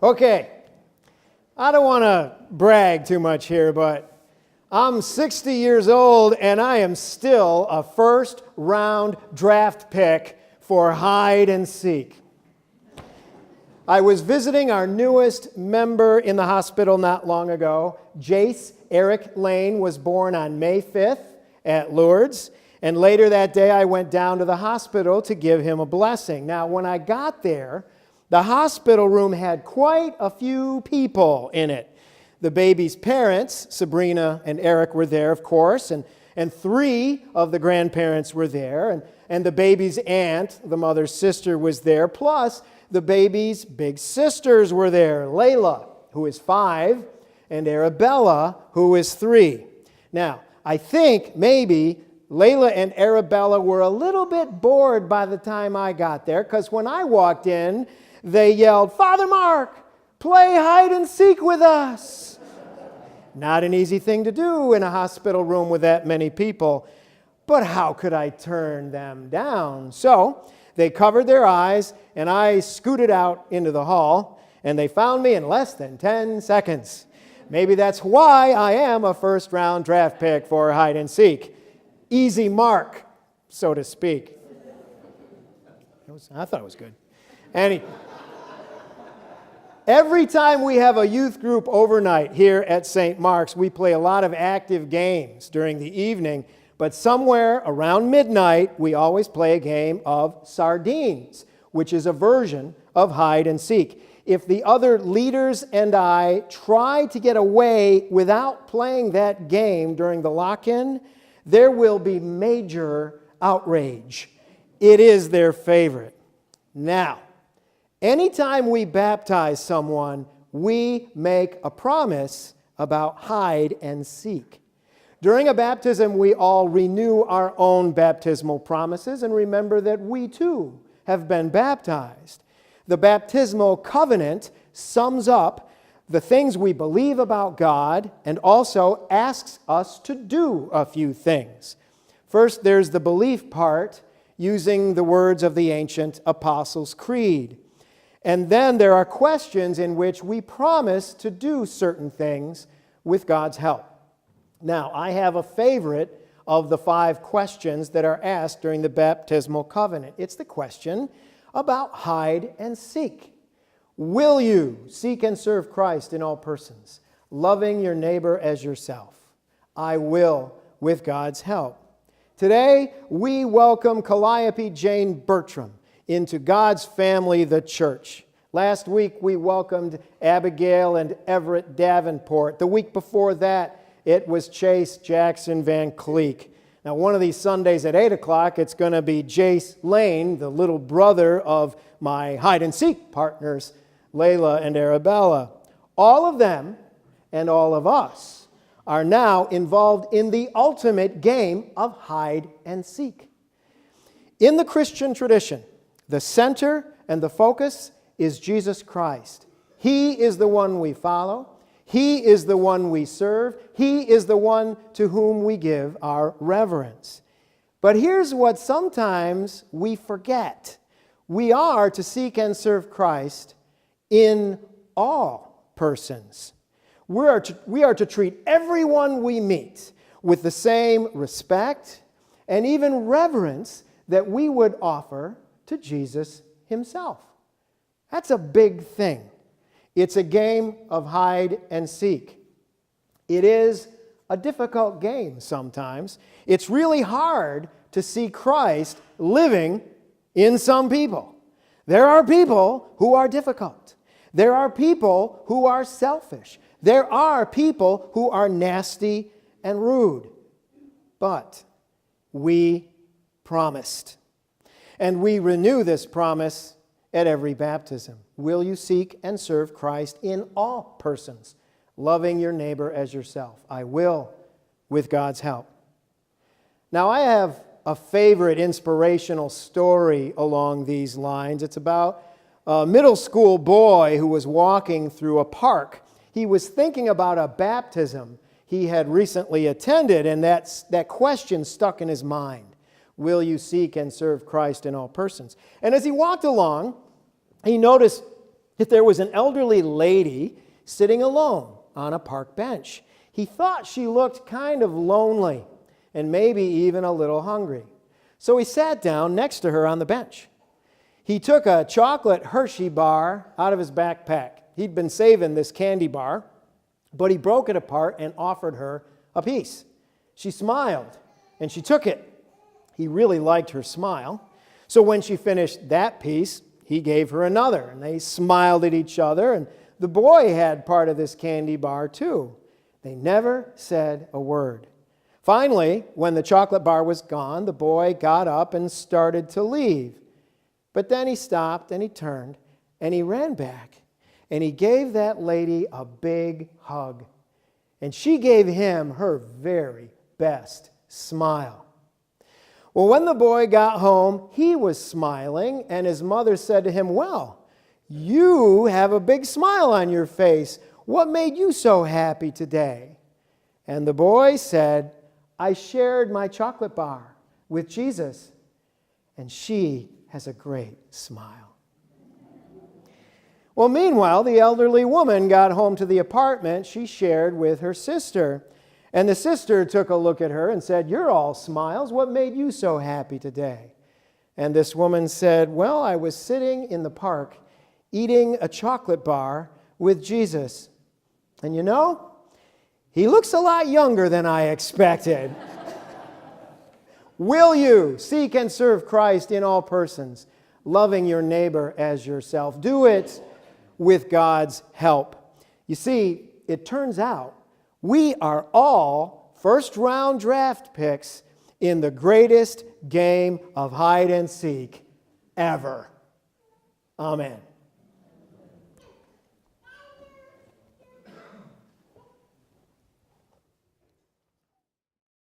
Okay, I don't want to brag too much here, but I'm 60 years old and I am still a first-round draft pick for hide and seek. I was visiting our newest member in the hospital not long ago. Jace Eric Lane was born on May 5th at Lourdes, and later that day I went down to the hospital to give him a blessing. Now, when I got there, the hospital room had quite a few people in it. The baby's parents, Sabrina and Eric, were there, of course, and three of the grandparents were there, and the baby's aunt, the mother's sister, was there, plus the baby's big sisters were there, Layla, who is 5, and Arabella, who is 3. Now, I think maybe Layla and Arabella were a little bit bored by the time I got there, because when I walked in, they yelled, "Father Mark, play hide and seek with us." Not an easy thing to do in a hospital room with that many people, but how could I turn them down? So they covered their eyes, and I scooted out into the hall, and they found me in less than 10 seconds. Maybe that's why I am a first-round draft pick for hide and seek. Easy mark, so to speak. I thought it was good. Every time we have a youth group overnight here at St. Mark's, we play a lot of active games during the evening, but somewhere around midnight, we always play a game of sardines, which is a version of hide and seek. If the other leaders and I try to get away without playing that game during the lock-in, there will be major outrage. It is their favorite. Now, anytime we baptize someone, we make a promise about hide and seek. During a baptism, we all renew our own baptismal promises and remember that we too have been baptized. The baptismal covenant sums up the things we believe about God and also asks us to do a few things. First, there's the belief part, using the words of the ancient Apostles' Creed. And then there are questions in which we promise to do certain things with God's help. Now, I have a favorite of the 5 questions that are asked during the baptismal covenant. It's the question about hide and seek. Will you seek and serve Christ in all persons, loving your neighbor as yourself? I will, with God's help. Today, we welcome Calliope Jane Bertram into God's family, the church. Last week, we welcomed Abigail and Everett Davenport. The week before that, it was Chase Jackson Van Cleek. Now, one of these Sundays at 8 o'clock, it's going to be Jace Lane, the little brother of my hide-and-seek partners, Layla and Arabella. All of them and all of us are now involved in the ultimate game of hide and seek. In the Christian tradition, the center and the focus is Jesus Christ. He is the one we follow. He is the one we serve. He is the one to whom we give our reverence. But here's what sometimes we forget. We are to seek and serve Christ in all persons. We are to treat everyone we meet with the same respect and even reverence that we would offer to Jesus himself. That's a big thing. It's a game of hide and seek. It is a difficult game sometimes. It's really hard to see Christ living in some people. There are people who are difficult. There are people who are selfish. There are people who are nasty and rude. But we promised. And we renew this promise at every baptism. Will you seek and serve Christ in all persons, loving your neighbor as yourself? I will, with God's help. Now, I have a favorite inspirational story along these lines. It's about a middle school boy who was walking through a park. He was thinking about a baptism he had recently attended, and that question stuck in his mind. Will you seek and serve Christ in all persons? And as he walked along, he noticed that there was an elderly lady sitting alone on a park bench. He thought she looked kind of lonely and maybe even a little hungry. So he sat down next to her on the bench. He took a chocolate Hershey bar out of his backpack. He'd been saving this candy bar, but he broke it apart and offered her a piece. She smiled, and she took it. He really liked her smile. So when she finished that piece, he gave her another, and they smiled at each other, and the boy had part of this candy bar too. They never said a word. Finally, when the chocolate bar was gone, the boy got up and started to leave. But then he stopped, and he turned, and he ran back, and he gave that lady a big hug. And she gave him her very best smile. Well, when the boy got home, he was smiling, and his mother said to him, "Well, you have a big smile on your face. What made you so happy today?" And the boy said, "I shared my chocolate bar with Jesus." And she has a great smile. Well, meanwhile, the elderly woman got home to the apartment she shared with her sister. And the sister took a look at her and said, "You're all smiles. What made you so happy today?" And this woman said, "Well, I was sitting in the park eating a chocolate bar with Jesus. And you know, he looks a lot younger than I expected." Will you seek and serve Christ in all persons, loving your neighbor as yourself? Do it with God's help. You see, it turns out we are all first-round draft picks in the greatest game of hide and seek ever. Amen.